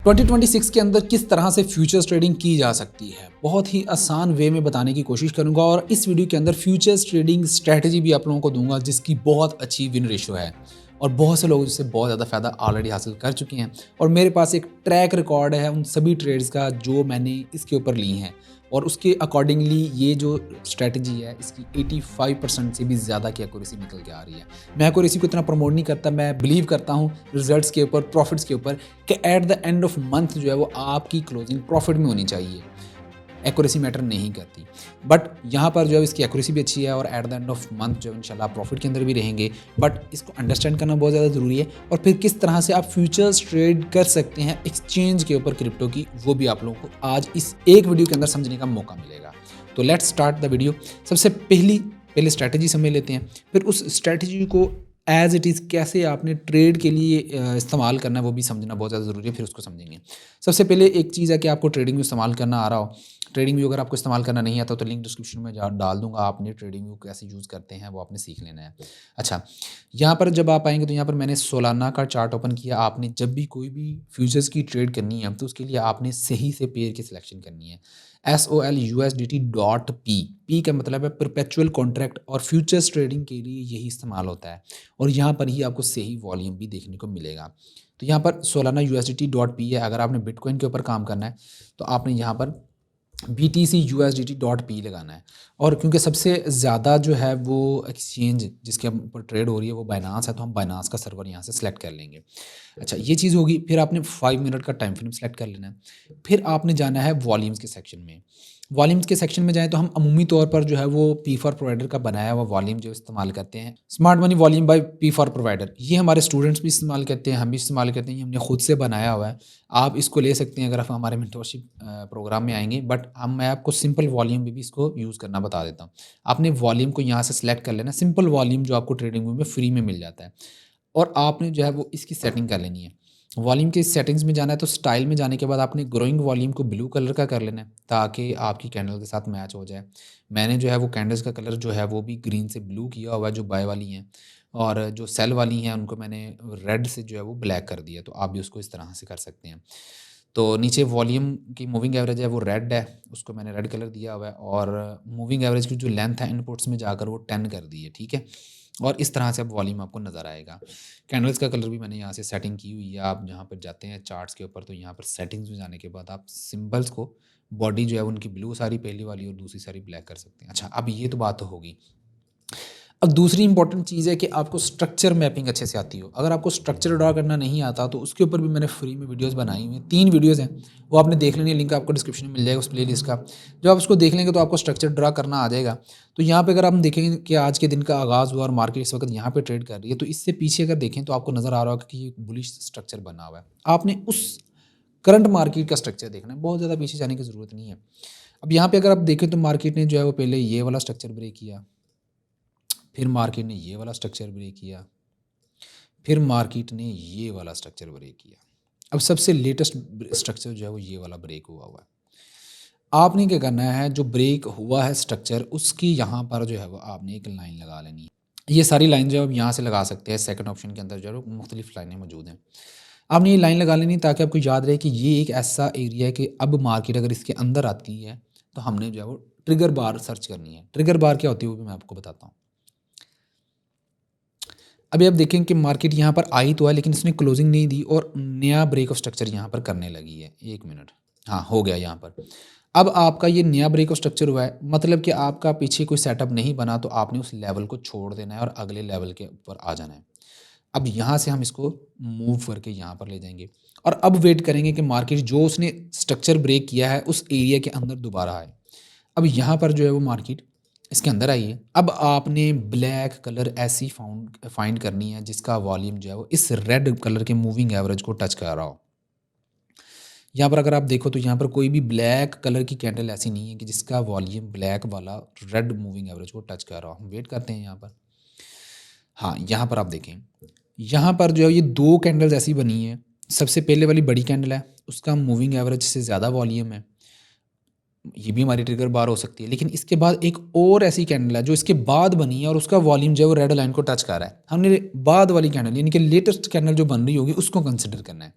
2026 के अंदर किस तरह से फ्यूचर्स ट्रेडिंग की जा सकती है, बहुत ही आसान वे में बताने की कोशिश करूंगा और इस वीडियो के अंदर फ्यूचर्स ट्रेडिंग स्ट्रैटेजी भी आप लोगों को दूंगा जिसकी बहुत अच्छी विन रेशो है और बहुत से लोग इससे बहुत ज़्यादा फ़ायदा ऑलरेडी हासिल कर चुके हैं और मेरे पास एक ट्रैक रिकॉर्ड है उन सभी ट्रेड्स का जो मैंने इसके ऊपर ली हैं और उसके अकॉर्डिंगली ये जो स्ट्रैटेजी है इसकी 85% से भी ज़्यादा की एक्यूरेसी निकल के आ रही है। मैं एक्यूरेसी को इतना प्रमोट नहीं करता, मैं बिलीव करता हूँ रिजल्ट्स के ऊपर, प्रॉफिट्स के ऊपर कि at the end of month जो है वो आपकी क्लोजिंग प्रॉफिट में होनी चाहिए। एक्यूरेसी मैटर नहीं करती, बट यहाँ पर जो है इसकी एक्यूरेसी भी अच्छी है और at the end of month जो इंशाल्लाह प्रॉफिट के अंदर भी रहेंगे। बट इसको अंडरस्टैंड करना बहुत ज़्यादा ज़रूरी है और फिर किस तरह से आप फ्यूचर्स ट्रेड कर सकते हैं एक्सचेंज के ऊपर क्रिप्टो की, वो भी आप लोगों को आज इस एक वीडियो के अंदर समझने का मौका मिलेगा। तो लेट्स स्टार्ट द वीडियो। सबसे पहले स्ट्रैटेजी समझ लेते हैं, फिर उस स्ट्रैटेजी को एज इट इज़ कैसे आपने ट्रेड के लिए इस्तेमाल करना है वो भी समझना बहुत ज़्यादा ज़रूरी है, फिर उसको समझेंगे। सबसे पहले एक चीज़ है कि आपको ट्रेडिंग में इस्तेमाल करना आ रहा हो। ट्रेडिंग व्यू अगर आपको इस्तेमाल करना नहीं आता तो लिंक डिस्क्रिप्शन में डाल दूंगा, आपने ट्रेडिंग व्यू कैसे यूज़ करते हैं वो आपने सीख लेना है। अच्छा, यहाँ पर जब आप आएंगे तो यहाँ पर मैंने सोलाना का चार्ट ओपन किया। आपने जब भी कोई भी फ्यूचर्स की ट्रेड करनी है तो उसके लिए आपने सही से पेयर की सिलेक्शन करनी है। SOLUSDT.P, पी का मतलब है परपेचुअल कॉन्ट्रैक्ट और फ्यूचर्स ट्रेडिंग के लिए यही इस्तेमाल होता है और यहाँ पर ही आपको सही वॉल्यूम भी देखने को मिलेगा। तो यहाँ पर सोलाना USDT.P है। अगर आपने बिटकॉइन के ऊपर काम करना है तो आपने यहाँ पर BTC USDT.P लगाना है और क्योंकि सबसे ज़्यादा जो है वो एक्सचेंज जिसके ऊपर ट्रेड हो रही है वो बाइनांस है तो हम बाइनांस का सर्वर यहाँ से सिलेक्ट कर लेंगे। अच्छा, ये चीज़ होगी। फिर आपने 5 मिनट का टाइम फ्रेम सेलेक्ट कर लेना है। फिर आपने जाना है वॉल्यूम्स के सेक्शन में। वॉल्यूम्स के सेक्शन में जाएँ तो हम अमूमी तौर पर जो है वो पी फॉर प्रोवाइडर का बनाया हुआ वॉल्यूम जो इस्तेमाल करते हैं, smart money volume by P for provider. ये हमारे स्टूडेंट्स भी इस्तेमाल करते हैं, हम भी इस्तेमाल करते हैं, ये हमने खुद से बनाया हुआ है। आप इसको ले सकते हैं अगर आप हमारे मेंटरशिप प्रोग्राम में आएंगे, बट मैं आपको सिंपल वॉल्यूम भी इसको यूज़ करना बता देता हूँ। आपने वॉल्यूम को यहाँ से सिलेक्ट कर लेना, सिंपल वॉल्यूम जो आपको ट्रेडिंग व्यू में फ्री में मिल जाता है और आपने जो है वो इसकी सेटिंग कर लेनी है। वॉल्यूम के सेटिंग्स में जाना है तो स्टाइल में जाने के बाद आपने ग्रोइंग वॉल्यूम को ब्लू कलर का कर लेना है ताकि आपकी कैंडल के साथ मैच हो जाए। मैंने जो है वो कैंडल्स का कलर जो है वो भी ग्रीन से ब्लू किया हुआ है जो बाय वाली हैं, और जो सेल वाली हैं उनको मैंने रेड से जो है वो ब्लैक कर दिया। तो आप भी उसको इस तरह से कर सकते हैं। तो नीचे वॉल्यूम की मूविंग एवरेज है वो रेड है, उसको मैंने रेड कलर दिया हुआ है और मूविंग एवरेज की जो लेंथ है इनपुट्स में जाकर वो 10 कर दी है। ठीक है, और इस तरह से अब वॉल्यूम आपको नज़र आएगा। कैंडल्स का कलर भी मैंने यहाँ से सेटिंग की हुई है। आप जहाँ पर जाते हैं चार्ट्स के ऊपर तो यहाँ पर सेटिंग्स में जाने के बाद आप सिंबल्स को, बॉडी जो है उनकी ब्लू सारी पहली वाली और दूसरी सारी ब्लैक कर सकते हैं। अच्छा, अब ये तो बात होगी। अब दूसरी इंपॉर्टेंट चीज़ है कि आपको स्ट्रक्चर मैपिंग अच्छे से आती हो। अगर आपको स्ट्रक्चर ड्रा करना नहीं आता तो उसके ऊपर भी मैंने फ्री में वीडियोस बनाई हुई हैं, 3 वीडियोस हैं, वो आपने देख लेनी है। लिंक आपको डिस्क्रिप्शन में मिल जाएगा उस प्लेलिस्ट का। जब आप उसको देख लेंगे तो आपको स्ट्रक्चर ड्रा करना आ जाएगा। तो यहाँ पे अगर हम देखेंगे कि आज के दिन का आगाज़ हुआ और मार्केट इस वक्त यहाँ पे ट्रेड कर रही है, तो इससे पीछे अगर देखें तो आपको नज़र आ रहा होगा कि ये बुलिश स्ट्रक्चर बना हुआ है। आपने उस करंट मार्केट का स्ट्रक्चर देखना है, बहुत ज़्यादा पीछे जाने की ज़रूरत नहीं है। अब यहाँ पर अगर आप देखें तो मार्केट ने जो है वो पहले ये वाला स्ट्रक्चर ब्रेक किया, फिर मार्केट ने ये वाला स्ट्रक्चर ब्रेक किया, फिर मार्केट ने ये वाला स्ट्रक्चर ब्रेक किया। अब सबसे लेटेस्ट स्ट्रक्चर जो है वो ये वाला ब्रेक हुआ है। आपने क्या करना है, जो ब्रेक हुआ है स्ट्रक्चर उसकी यहाँ पर जो है वो आपने एक लाइन लगा लेनी है। ये सारी लाइन जो है आप यहाँ से लगा सकते हैं। सेकंड ऑप्शन के अंदर जो है मुख्तलिफ लाइनें मौजूद हैं। आपने ये लाइन लगा लेनी ताकि आपको याद रहे कि ये एक ऐसा एरिया है कि अब मार्केट अगर इसके अंदर आती है तो हमने जो है वो ट्रिगर बार सर्च करनी है। ट्रिगर बार क्या होती है वो भी मैं आपको बताता हूँ। अभी आप देखें कि मार्केट यहाँ पर आई तो है लेकिन इसने क्लोजिंग नहीं दी और नया ब्रेक ऑफ स्ट्रक्चर यहाँ पर करने लगी है। 1 मिनट, हाँ हो गया यहाँ पर। अब आपका ये नया ब्रेक ऑफ स्ट्रक्चर हुआ है, मतलब कि आपका पीछे कोई सेटअप नहीं बना तो आपने उस लेवल को छोड़ देना है और अगले लेवल के ऊपर आ जाना है। अब यहाँ से हम इसको मूव करके यहाँ पर ले जाएंगे और अब वेट करेंगे कि मार्केट जो उसने स्ट्रक्चर ब्रेक किया है उस एरिया के अंदर दोबारा आए। अब यहाँ पर जो है वो मार्केट इसके अंदर आई है। अब आपने ब्लैक कलर ऐसी फाइंड करनी है जिसका वॉल्यूम जो है वो इस रेड कलर के मूविंग एवरेज को टच कर रहा हो। यहाँ पर अगर आप देखो तो यहाँ पर कोई भी ब्लैक कलर की कैंडल ऐसी नहीं है कि जिसका वॉल्यूम ब्लैक वाला रेड मूविंग एवरेज को टच कर रहा हो। हम वेट करते हैं यहाँ पर। हाँ, यहाँ पर आप देखें, यहाँ पर जो है ये 2 कैंडल्स ऐसी बनी है। सबसे पहले वाली बड़ी कैंडल है, उसका मूविंग एवरेज से ज़्यादा वॉल्यूम है, ये भी हमारी ट्रिगर बार हो सकती है। लेकिन इसके बाद एक और ऐसी कैंडल है जो इसके बाद बनी है और उसका वॉल्यूम जो है वो रेड लाइन को टच कर रहा है। हमने बाद वाली कैंडल यानी कि लेटेस्ट कैंडल जो बन रही होगी उसको कंसिडर करना है।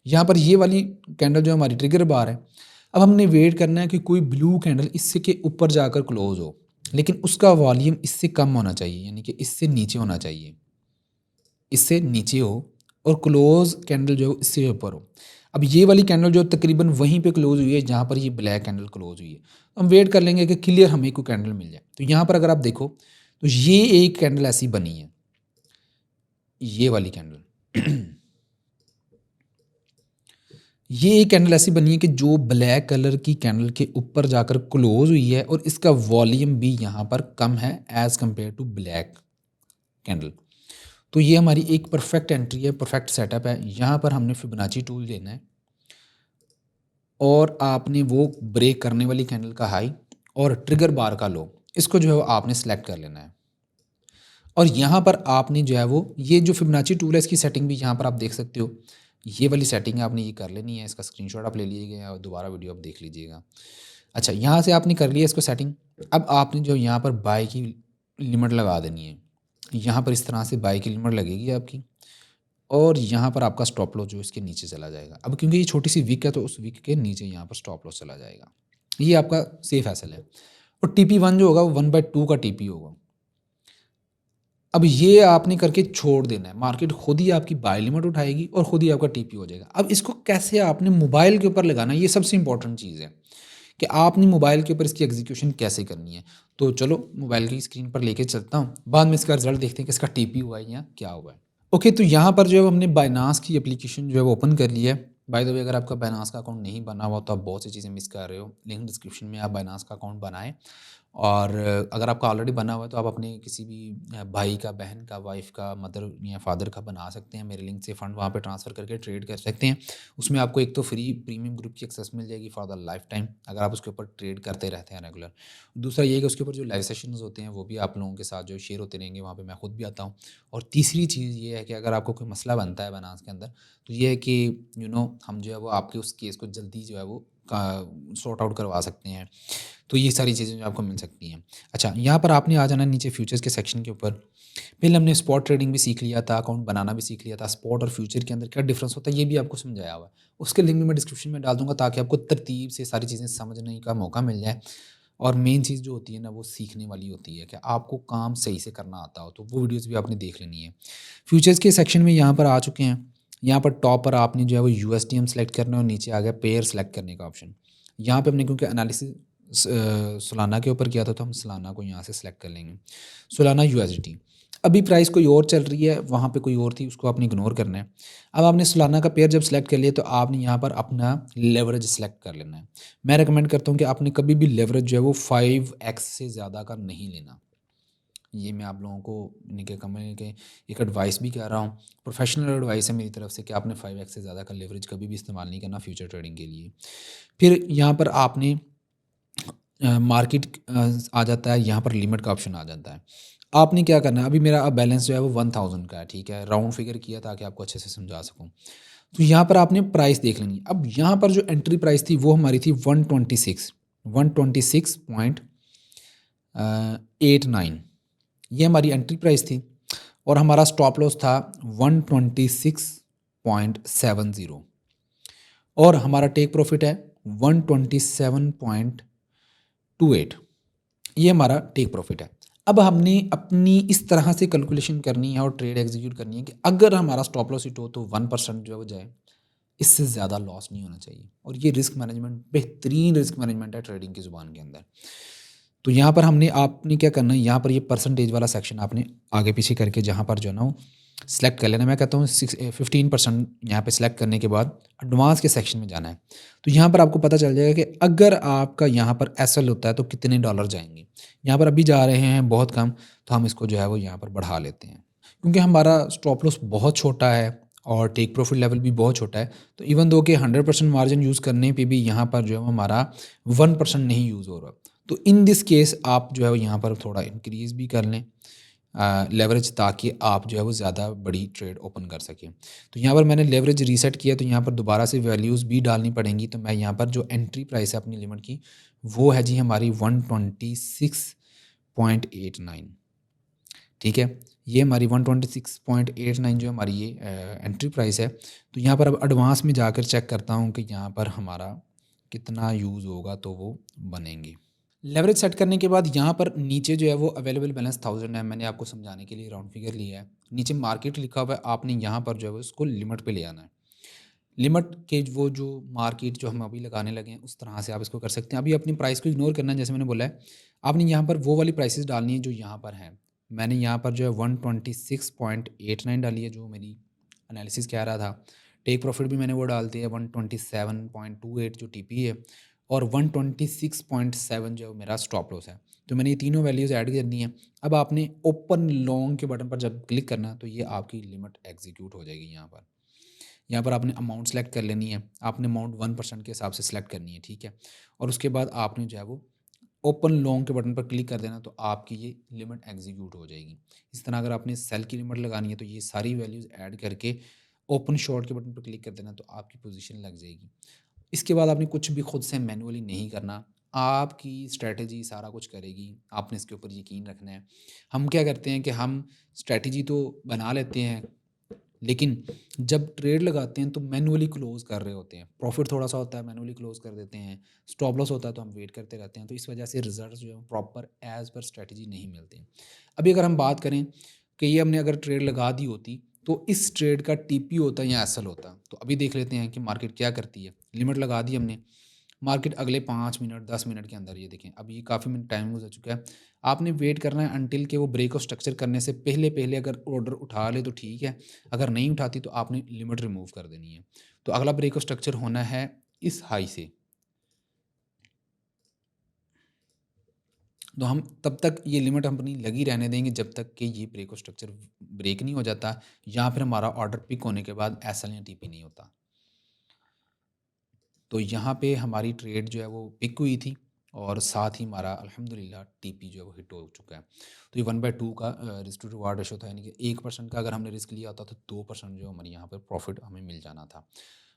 यहाँ पर ये वाली कैंडल जो हमारी ट्रिगर बार है, अब हमने वेट करना है कि कोई ब्लू कैंडल इससे के ऊपर जाकर क्लोज हो, लेकिन उसका वॉल्यूम इससे कम होना चाहिए, यानी कि इससे नीचे होना चाहिए, इससे नीचे हो, और क्लोज कैंडल जो है इससे ऊपर हो। अब ये वाली कैंडल जो तकरीबन वहीं पे क्लोज हुई है जहाँ पर ये ब्लैक कैंडल क्लोज हुई है, तो हम वेट कर लेंगे कि क्लियर हमें कोई कैंडल मिल जाए। तो यहाँ पर अगर आप देखो तो ये एक कैंडल ऐसी बनी है, ये वाली कैंडल ये एक कैंडल ऐसी बनी है कि जो ब्लैक कलर की कैंडल के ऊपर जाकर क्लोज हुई है, और इसका वॉल्यूम भी यहाँ पर कम है as compare to black candle. तो ये हमारी एक परफेक्ट एंट्री है, परफेक्ट सेटअप है। यहाँ पर हमने फिबोनाची टूल लेना है, और आपने वो ब्रेक करने वाली कैंडल का हाई और ट्रिगर बार का लो, इसको जो है वो आपने सेलेक्ट कर लेना है। और यहाँ पर आपने जो है वो ये जो फिबोनाची टूल है इसकी सेटिंग भी यहाँ पर आप देख सकते हो। ये वाली सेटिंग आपने ये कर लेनी है, इसका स्क्रीनशॉट आप ले लीजिएगा और दोबारा वीडियो आप देख लीजिएगा। अच्छा, यहाँ से आपने कर लिया इसको सेटिंग। अब आपने जो यहाँ पर बाय की लिमिट लगा देनी है, यहाँ पर इस तरह से बाय की लिमिट लगेगी आपकी, और यहाँ पर आपका स्टॉप लॉस जो इसके नीचे चला जाएगा। अब क्योंकि ये छोटी सी विक है तो उस विक के नीचे यहाँ पर स्टॉप लॉस चला जाएगा। ये आपका सेफ एसल है। और TP1 जो होगा वो 1/2 का TP होगा। अब ये आपने करके छोड़ देना है, मार्केट खुद ही आपकी बाय लिमिट उठाएगी और खुद ही आपका TP हो जाएगा। अब इसको कैसे आपने मोबाइल के ऊपर लगाना है, ये सबसे इंपॉर्टेंट चीज़ है कि आपने मोबाइल के ऊपर इसकी एग्जीक्यूशन कैसे करनी है। तो चलो मोबाइल की स्क्रीन पर लेके चलता हूँ, बाद में इसका रिजल्ट देखते हैं कि इसका TP हुआ है या क्या हुआ है। ओके, तो यहाँ पर जो है हमने बाइनांस की एप्लीकेशन जो है वो ओपन कर लिया है। बाय द वे, अगर आपका बाइनांस का अकाउंट नहीं बना हुआ तो आप बहुत सी चीज़ें मिस कर रहे हो। लिंक डिस्क्रिप्शन में आप बाइनांस का अकाउंट बनाएं, और अगर आपका ऑलरेडी बना हुआ है तो आप अपने किसी भी भाई का, बहन का, वाइफ का, मदर या फादर का बना सकते हैं। मेरे लिंक से फ़ंड वहाँ पे ट्रांसफ़र करके ट्रेड कर सकते हैं। उसमें आपको एक तो फ्री प्रीमियम ग्रुप की एक्सेस मिल जाएगी फॉर द लाइफ टाइम, अगर आप उसके ऊपर ट्रेड करते रहते हैं रेगुलर। दूसरा ये है कि उसके ऊपर जो लाइव सेशंस होते हैं वो भी आप लोगों के साथ जो शेयर होते रहेंगे, वहाँ पे मैं खुद भी आता हूँ। और तीसरी चीज़ ये है कि अगर आपको कोई मसला बनता है बाइनेंस के अंदर, तो ये है कि हम जो है वो आपके उस केस को जल्दी जो है वो सॉर्ट आउट करवा सकते हैं। तो ये सारी चीज़ें जो आपको मिल सकती हैं। अच्छा, यहाँ पर आपने आ जाना नीचे फ्यूचर्स के सेक्शन के ऊपर। पहले हमने स्पॉट ट्रेडिंग भी सीख लिया था, अकाउंट बनाना भी सीख लिया था। स्पॉट और फ्यूचर के अंदर क्या डिफरेंस होता है ये भी आपको समझाया हुआ है। उसके लिंक भी मैं डिस्क्रिप्शन में डाल दूँगा ताकि आपको तरतीब से सारी चीज़ें समझने का मौका मिल जाए। और मेन चीज़ जो होती है ना वो सीखने वाली होती है कि आपको काम सही से करना आता हो, तो वो वीडियोज़ भी आपने देख लेनी है। फ्यूचर्स के सेक्शन में यहाँ पर आ चुके हैं। यहाँ पर टॉप पर आपने जो है वो USDM सेलेक्ट करना है, और नीचे आ गया पेयर सेलेक्ट करने का ऑप्शन। यहाँ पे हमने क्योंकि एनालिसिस सोलाना के ऊपर किया था तो हम सोलाना को यहाँ से सिलेक्ट कर लेंगे। सोलाना USDT, अभी प्राइस कोई और चल रही है, वहाँ पे कोई और थी, उसको आपने इग्नोर करना है। अब आपने सोलाना का पेयर जब सेलेक्ट कर लिया तो आपने यहाँ पर अपना लेवरेज सेलेक्ट कर लेना है। मैं रिकमेंड करता हूँ कि आपने कभी भी लेवरेज जो है वो 5x से ज़्यादा का नहीं लेना। ये मैं आप लोगों को इनके कंपनी के एक एडवाइस भी कर रहा हूँ, प्रोफेशनल एडवाइस है मेरी तरफ से कि आपने 5x से ज़्यादा का लेवरेज कभी भी इस्तेमाल नहीं करना फ्यूचर ट्रेडिंग के लिए। फिर यहाँ पर आपने मार्केट आ जाता है, यहाँ पर लिमिट का ऑप्शन आ जाता है। आपने क्या करना है, अभी मेरा बैलेंस जो है वो 1000 का है, ठीक है, राउंड फिगर किया ताकि आपको अच्छे से समझा सकूँ। तो यहाँ पर आपने प्राइस देख लेनी। अब यहाँ पर जो एंट्री प्राइस थी वो हमारी थी 126.89, ये हमारी एंट्री प्राइस थी, और हमारा स्टॉप लॉस था 126.70, और हमारा टेक प्रॉफिट है 127.28, ये हमारा टेक प्रॉफिट है। अब हमने अपनी इस तरह से कैलकुलेशन करनी है और ट्रेड एग्जीक्यूट करनी है कि अगर हमारा स्टॉप लॉस हिट हो तो 1% जो है वो जाए, इससे ज़्यादा लॉस नहीं होना चाहिए। और ये रिस्क मैनेजमेंट, बेहतरीन रिस्क मैनेजमेंट है ट्रेडिंग की ज़ुबान के अंदर। तो यहाँ पर आपने क्या करना है, यहाँ पर ये परसेंटेज वाला सेक्शन आपने आगे पीछे करके जहाँ पर जो है ना सेलेक्ट कर लेना। मैं कहता हूँ 15% यहाँ पे सेलेक्ट करने के बाद एडवांस के सेक्शन में जाना है। तो यहाँ पर आपको पता चल जाएगा कि अगर आपका यहाँ पर एसएल होता है तो कितने डॉलर जाएंगे। यहाँ पर अभी जा रहे हैं बहुत कम, तो हम इसको जो है वो यहाँ पर बढ़ा लेते हैं, क्योंकि हमारा स्टॉप लॉस बहुत छोटा है और टेक प्रॉफिट लेवल भी बहुत छोटा है। तो इवन दो कि 100% मार्जिन यूज़ करने पे भी यहाँ पर जो है हमारा 1% नहीं यूज़ हो रहा। तो इन दिस केस आप जो है वो यहाँ पर थोड़ा इंक्रीज़ भी कर लें लेवरेज, ताकि आप जो है वो ज़्यादा बड़ी ट्रेड ओपन कर सकें। तो यहाँ पर मैंने लेवरेज रीसेट किया, तो यहाँ पर दोबारा से वैल्यूज़ भी डालनी पड़ेंगी। तो मैं यहाँ पर जो एंट्री प्राइस है अपनी लिमिट की वो है जी हमारी 126.89, ठीक है। ये हमारी 126.89 जो हमारी ये एंट्री प्राइस है। तो यहाँ पर अब एडवांस में जाकर चेक करता हूँ कि यहाँ पर हमारा कितना यूज़ होगा तो वो बनेंगे। लेवरेज सेट करने के बाद यहाँ पर नीचे जो है वो अवेलेबल बैलेंस 1000 है। मैंने आपको समझाने के लिए राउंड फिगर लिया है। नीचे मार्केट लिखा हुआ है, आपने यहाँ पर जो है वो उसको लिमिट पे ले आना है। लिमिट के वो जो मार्केट जो हम अभी लगाने लगे हैं उस तरह से आप इसको कर सकते हैं। अभी अपनी प्राइस को इग्नोर करना है, जैसे मैंने बोला है। आपने यहाँ पर वो वाली प्राइसेस डालनी है जो यहाँ पर हैं। मैंने यहाँ पर जो है 126.89 डाली है, जो मेरी एनालिसिस कह रहा था। टेक प्रॉफिट भी मैंने वो डाल दिया है 127.28 जो टीपी है, और 126.7 जो मेरा स्टॉप लॉस है। तो मैंने ये तीनों वैल्यूज़ ऐड करनी है। अब आपने ओपन लॉन्ग के बटन पर जब क्लिक करना तो ये आपकी लिमिट एग्जीक्यूट हो जाएगी। यहाँ पर आपने अमाउंट सेलेक्ट कर लेनी है। आपने अमाउंट 1% के हिसाब से सेलेक्ट करनी है, ठीक है। और उसके बाद आपने जो है वो ओपन लॉन्ग के बटन पर क्लिक कर देना, तो आपकी ये लिमिट एग्जीक्यूट हो जाएगी। इस तरह अगर आपने सेल की लिमिट लगानी है तो ये सारी वैल्यूज़ ऐड करके ओपन शॉर्ट के बटन पर क्लिक कर देना, तो आपकी पोजीशन लग जाएगी। इसके बाद आपने कुछ भी खुद से मैनुअली नहीं करना, आपकी स्ट्रैटेजी सारा कुछ करेगी। आपने इसके ऊपर यकीन रखना है। हम क्या करते हैं कि हम स्ट्रैटेजी तो बना लेते हैं, लेकिन जब ट्रेड लगाते हैं तो मैनुअली क्लोज कर रहे होते हैं। प्रॉफिट थोड़ा सा होता है, मैनुअली क्लोज कर देते हैं। स्टॉप लॉस होता है तो हम वेट करते रहते हैं। तो इस वजह से रिजल्ट जो है प्रॉपर एज पर स्ट्रेटजी नहीं मिलते। अभी अगर हम बात करें कि ये हमने अगर ट्रेड लगा दी होती तो इस ट्रेड का टीपी होता या एसएल होता। तो अभी देख लेते हैं कि मार्केट क्या करती है। लिमिट लगा दी हमने, मार्केट अगले 5 मिनट 10 मिनट के अंदर, ये देखें अब ये काफ़ी मिनट टाइम गुजर चुका है। आपने वेट करना है अनटिल के वो ब्रेक ऑफ स्ट्रक्चर करने से पहले पहले अगर ऑर्डर उठा ले तो ठीक है, अगर नहीं उठाती तो आपने लिमिट रिमूव कर देनी है। तो अगला ब्रेक ऑफ स्ट्रक्चर होना है इस हाई से। तो हम तब तक ये लिमिट अपनी लगी रहने देंगे जब तक कि ये ब्रेक ऑफ स्ट्रक्चर ब्रेक नहीं हो जाता, या फिर हमारा ऑर्डर पिक होने के बाद एसएल या टीपी नहीं होता। तो यहाँ पे हमारी ट्रेड जो है वो पिक हुई थी, और साथ ही हमारा अल्हम्दुलिल्लाह टीपी जो है वो हिट हो चुका है। तो ये 1/2 का रिस्क टू रिवार्ड रेशो था, यानी कि 1% का अगर हमने रिस्क लिया होता तो 2% जो हमारे यहाँ पर प्रॉफिट हमें मिल जाना था।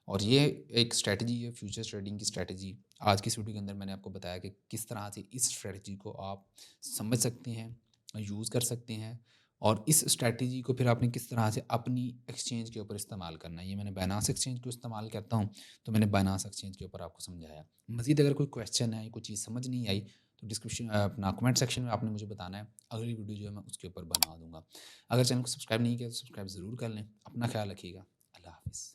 और ये एक स्ट्रैटेजी है, फ्यूचर ट्रेडिंग की स्ट्रैटेजी। आज की इस वीडियो के अंदर मैंने आपको बताया कि किस तरह से इस स्ट्रैटेजी को आप समझ सकते हैं, यूज़ कर सकते हैं, और इस स्ट्रैटेजी को फिर आपने किस तरह से अपनी एक्सचेंज के ऊपर इस्तेमाल करना है। ये मैंने बाइनेंस एक्सचेंज को इस्तेमाल करता हूँ, तो मैंने बाइनेंस एक्सचेंज के ऊपर आपको समझाया। मज़ीद अगर कोई क्वेश्चन है, कोई चीज़ समझ नहीं आई, तो डिस्क्रिप्शन अपना कमेंट सेक्शन में आपने मुझे बताना है। अगली वीडियो जो है मैं उसके ऊपर बना दूँगा। अगर चैनल को सब्सक्राइब नहीं किया तो सब्सक्राइब ज़रूर कर लें। अपना ख्याल रखिएगा। अल्लाह हाफ़िज़।